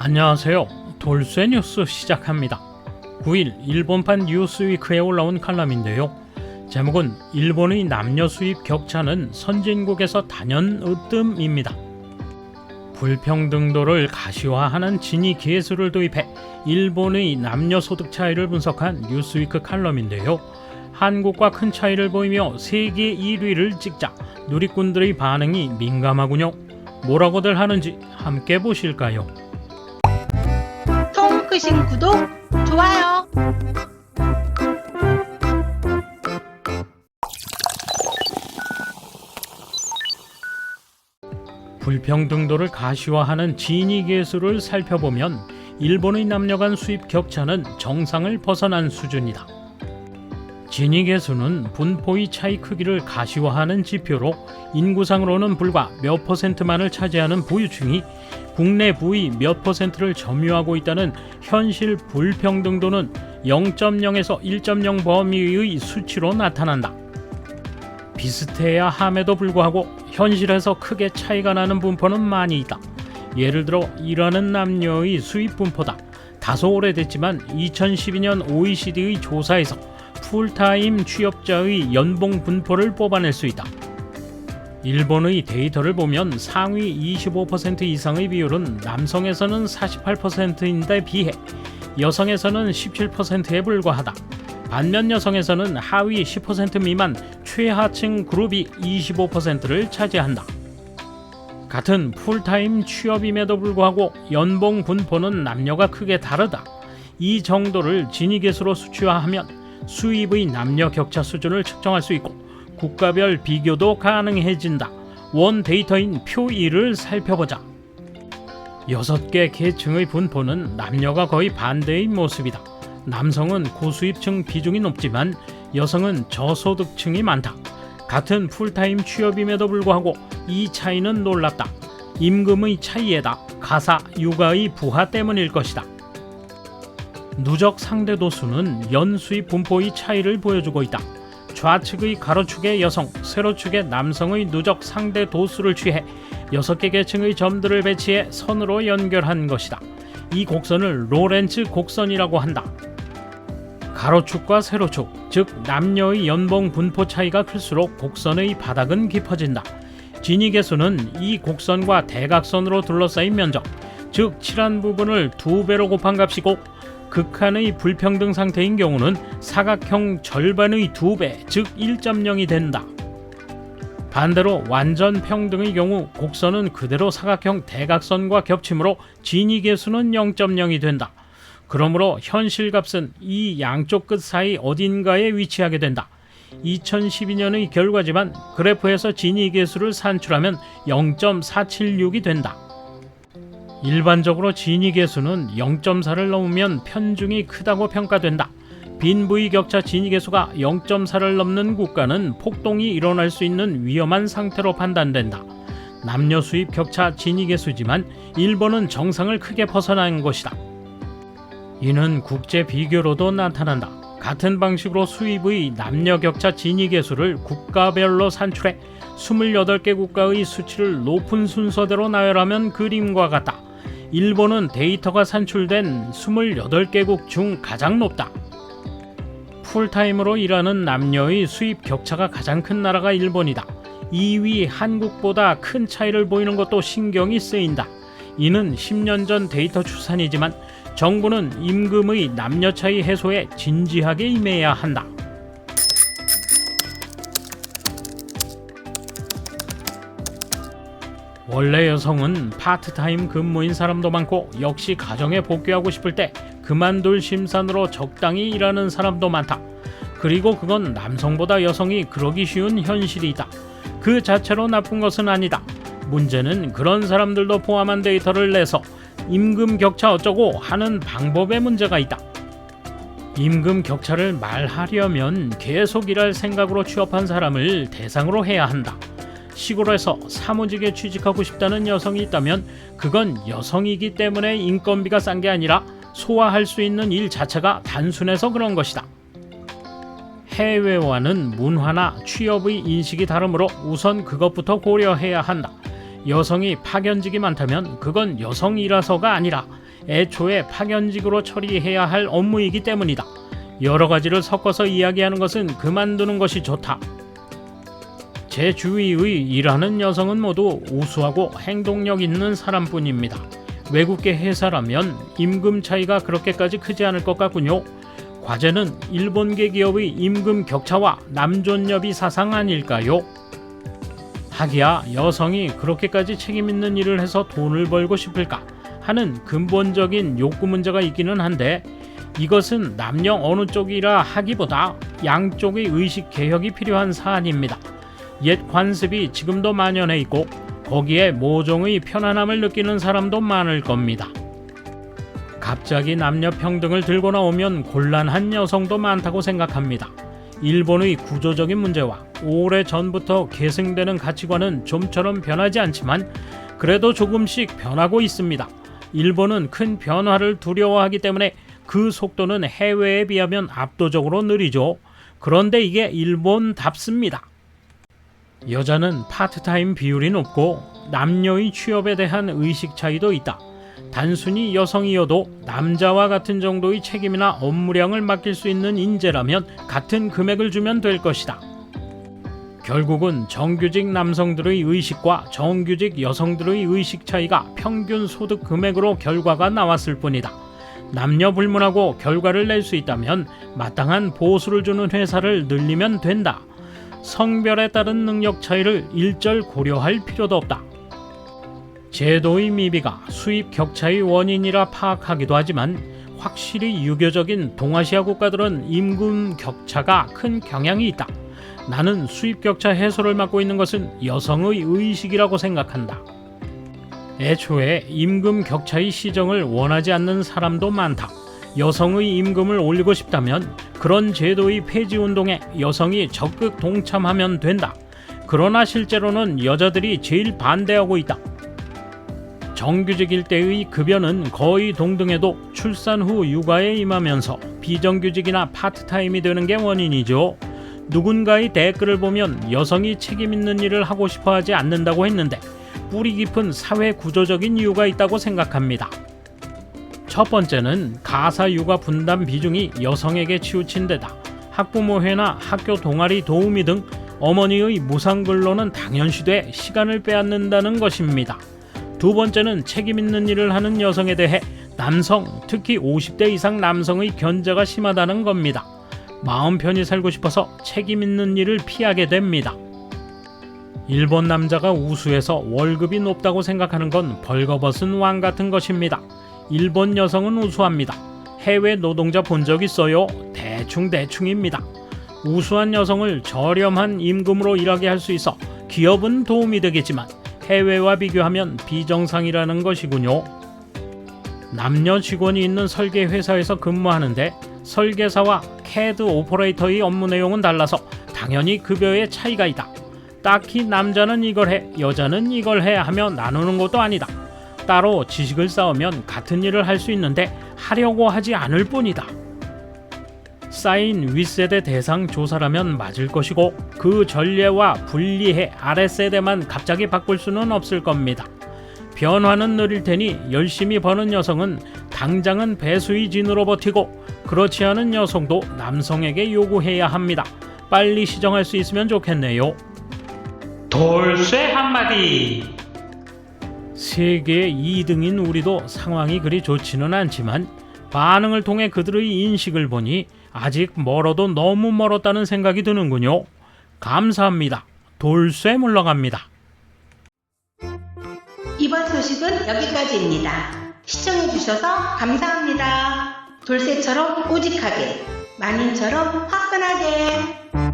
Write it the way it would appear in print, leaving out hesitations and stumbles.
안녕하세요. 돌쇠 뉴스 시작합니다. 9일 일본판 뉴스위크에 올라온 칼럼인데요. 제목은 일본의 남녀 수입 격차는 선진국에서 단연 으뜸입니다. 불평등도를 가시화하는 진위 계수를 도입해 일본의 남녀 소득 차이를 분석한 뉴스위크 칼럼인데요. 한국과 큰 차이를 보이며 세계 1위를 찍자 누리꾼들의 반응이 민감하군요. 뭐라고들 하는지 함께 보실까요? 끄신 구독, 좋아요. 불평등도를 가시화하는 진위 계수를 살펴보면 일본의 남녀 간 수입 격차는 정상을 벗어난 수준이다. 진위 계수는 분포의 차이 크기를 가시화하는 지표로 인구상으로는 불과 몇 %만을 차지하는 부유층이 국내 부의 몇 %를 점유하고 있다는 현실 불평등도는 0.0에서 1.0 범위의 수치로 나타난다. 비슷해야 함에도 불구하고 현실에서 크게 차이가 나는 분포는 많이 있다. 예를 들어 일하는 남녀의 수입 분포다. 다소 오래됐지만 2012년 OECD의 조사에서 풀타임 취업자의 연봉 분포를 뽑아낼 수 있다. 일본의 데이터를 보면 상위 25% 이상의 비율은 남성에서는 48%인데 비해 여성에서는 17%에 불과하다. 반면 여성에서는 하위 10% 미만 최하층 그룹이 25%를 차지한다. 같은 풀타임 취업임에도 불구하고 연봉 분포는 남녀가 크게 다르다. 이 정도를 진위계수로 수치화하면 수입의 남녀 격차 수준을 측정할 수 있고 국가별 비교도 가능해진다. 원 데이터인 표 1을 살펴보자. 6개 계층의 분포는 남녀가 거의 반대의 모습이다. 남성은 고수입층 비중이 높지만 여성은 저소득층이 많다. 같은 풀타임 취업임에도 불구하고 이 차이는 놀랍다. 임금의 차이에다 가사, 육아의 부하 때문일 것이다. 누적 상대도수는 연수입 분포의 차이를 보여주고 있다. 좌측의 가로축의 여성, 세로축의 남성의 누적 상대도수를 취해 6개 계층의 점들을 배치해 선으로 연결한 것이다. 이 곡선을 로렌츠 곡선이라고 한다. 가로축과 세로축, 즉 남녀의 연봉 분포 차이가 클수록 곡선의 바닥은 깊어진다. 진위계수는 이 곡선과 대각선으로 둘러싸인 면적, 즉 칠한 부분을 2배로 곱한 값이고 극한의 불평등 상태인 경우는 사각형 절반의 2배, 즉 1.0이 된다. 반대로 완전 평등의 경우 곡선은 그대로 사각형 대각선과 겹치므로 진위계수는 0.0이 된다. 그러므로 현실값은 이 양쪽 끝 사이 어딘가에 위치하게 된다. 2012년의 결과지만 그래프에서 진위계수를 산출하면 0.476이 된다. 일반적으로 진위계수는 0.4를 넘으면 편중이 크다고 평가된다. 빈부의 격차 진위계수가 0.4를 넘는 국가는 폭동이 일어날 수 있는 위험한 상태로 판단된다. 남녀 수입 격차 진위계수지만 일본은 정상을 크게 벗어난 것이다. 이는 국제 비교로도 나타난다. 같은 방식으로 수입의 남녀 격차 진위계수를 국가별로 산출해 28개 국가의 수치를 높은 순서대로 나열하면 그림과 같다. 일본은 데이터가 산출된 28개국 중 가장 높다. 풀타임으로 일하는 남녀의 수입 격차가 가장 큰 나라가 일본이다. 2위 한국보다 큰 차이를 보이는 것도 신경이 쓰인다. 이는 10년 전 데이터 추산이지만 정부는 임금의 남녀 차이 해소에 진지하게 임해야 한다. 원래 여성은 파트타임 근무인 사람도 많고 역시 가정에 복귀하고 싶을 때 그만둘 심산으로 적당히 일하는 사람도 많다. 그리고 그건 남성보다 여성이 그러기 쉬운 현실이 있다. 그 자체로 나쁜 것은 아니다. 문제는 그런 사람들도 포함한 데이터를 내서 임금 격차 어쩌고 하는 방법에 문제가 있다. 임금 격차를 말하려면 계속 일할 생각으로 취업한 사람을 대상으로 해야 한다. 시골에서 사무직에 취직하고 싶다는 여성이 있다면 그건 여성이기 때문에 인건비가 싼 게 아니라 소화할 수 있는 일 자체가 단순해서 그런 것이다. 해외와는 문화나 취업의 인식이 다르므로 우선 그것부터 고려해야 한다. 여성이 파견직이 많다면 그건 여성이라서가 아니라 애초에 파견직으로 처리해야 할 업무이기 때문이다. 여러 가지를 섞어서 이야기하는 것은 그만두는 것이 좋다. 제 주위의 일하는 여성은 모두 우수하고 행동력 있는 사람뿐입니다. 외국계 회사라면 임금 차이가 그렇게까지 크지 않을 것 같군요. 과제는 일본계 기업의 임금 격차와 남존여비 사상 아닐까요? 하기야 여성이 그렇게까지 책임있는 일을 해서 돈을 벌고 싶을까 하는 근본적인 욕구 문제가 있기는 한데, 이것은 남녀 어느 쪽이라 하기보다 양쪽의 의식 개혁이 필요한 사안입니다. 옛 관습이 지금도 만연해 있고 거기에 모종의 편안함을 느끼는 사람도 많을 겁니다. 갑자기 남녀 평등을 들고 나오면 곤란한 여성도 많다고 생각합니다. 일본의 구조적인 문제와 오래전부터 계승되는 가치관은 좀처럼 변하지 않지만 그래도 조금씩 변하고 있습니다. 일본은 큰 변화를 두려워하기 때문에 그 속도는 해외에 비하면 압도적으로 느리죠. 그런데 이게 일본답습니다. 여자는 파트타임 비율이 높고 남녀의 취업에 대한 의식 차이도 있다. 단순히 여성이어도 남자와 같은 정도의 책임이나 업무량을 맡길 수 있는 인재라면 같은 금액을 주면 될 것이다. 결국은 정규직 남성들의 의식과 정규직 여성들의 의식 차이가 평균 소득 금액으로 결과가 나왔을 뿐이다. 남녀 불문하고 결과를 낼 수 있다면 마땅한 보수를 주는 회사를 늘리면 된다. 성별에 따른 능력 차이를 일절 고려할 필요도 없다. 제도의 미비가 수입 격차의 원인이라 파악하기도 하지만 확실히 유교적인 동아시아 국가들은 임금 격차가 큰 경향이 있다. 나는 수입 격차 해소를 맡고 있는 것은 여성의 의식이라고 생각한다. 애초에 임금 격차의 시정을 원하지 않는 사람도 많다. 여성의 임금을 올리고 싶다면 그런 제도의 폐지 운동에 여성이 적극 동참하면 된다. 그러나 실제로는 여자들이 제일 반대하고 있다. 정규직일 때의 급여는 거의 동등해도 출산 후 육아에 임하면서 비정규직이나 파트타임이 되는 게 원인이죠. 누군가의 댓글을 보면 여성이 책임 있는 일을 하고 싶어 하지 않는다고 했는데 뿌리 깊은 사회 구조적인 이유가 있다고 생각합니다. 첫 번째는 가사 육아 분담 비중이 여성에게 치우친 데다. 학부모회나 학교 동아리 도우미 등 어머니의 무상근로는 당연시돼 시간을 빼앗는다는 것입니다. 두 번째는 책임 있는 일을 하는 여성에 대해 남성, 특히 50대 이상 남성의 견제가 심하다는 겁니다. 마음 편히 살고 싶어서 책임 있는 일을 피하게 됩니다. 일본 남자가 우수해서 월급이 높다고 생각하는 건 벌거벗은 왕 같은 것입니다. 일본 여성은 우수합니다. 해외 노동자 본 적 있어요? 대충입니다. 우수한 여성을 저렴한 임금으로 일하게 할 수 있어 기업은 도움이 되겠지만 해외와 비교하면 비정상이라는 것이군요. 남녀 직원이 있는 설계 회사에서 근무하는데 설계사와 CAD 오퍼레이터의 업무 내용은 달라서 당연히 급여의 차이가 있다. 딱히 남자는 이걸 해, 여자는 이걸 해 하며 나누는 것도 아니다. 따로 지식을 쌓으면 같은 일을 할 수 있는데 하려고 하지 않을 뿐이다. 쌓인 윗세대 대상 조사라면 맞을 것이고 그 전례와 분리해 아랫세대만 갑자기 바꿀 수는 없을 겁니다. 변화는 느릴 테니 열심히 버는 여성은 당장은 배수의 진으로 버티고 그렇지 않은 여성도 남성에게 요구해야 합니다. 빨리 시정할 수 있으면 좋겠네요. 돌쇠 한마디. 세계 2등인 우리도 상황이 그리 좋지는 않지만 반응을 통해 그들의 인식을 보니 아직 멀어도 너무 멀었다는 생각이 드는군요. 감사합니다. 돌쇠 물러갑니다. 이번 소식은 여기까지입니다. 시청해주셔서 감사합니다. 돌쇠처럼 우직하게, 만인처럼 화끈하게.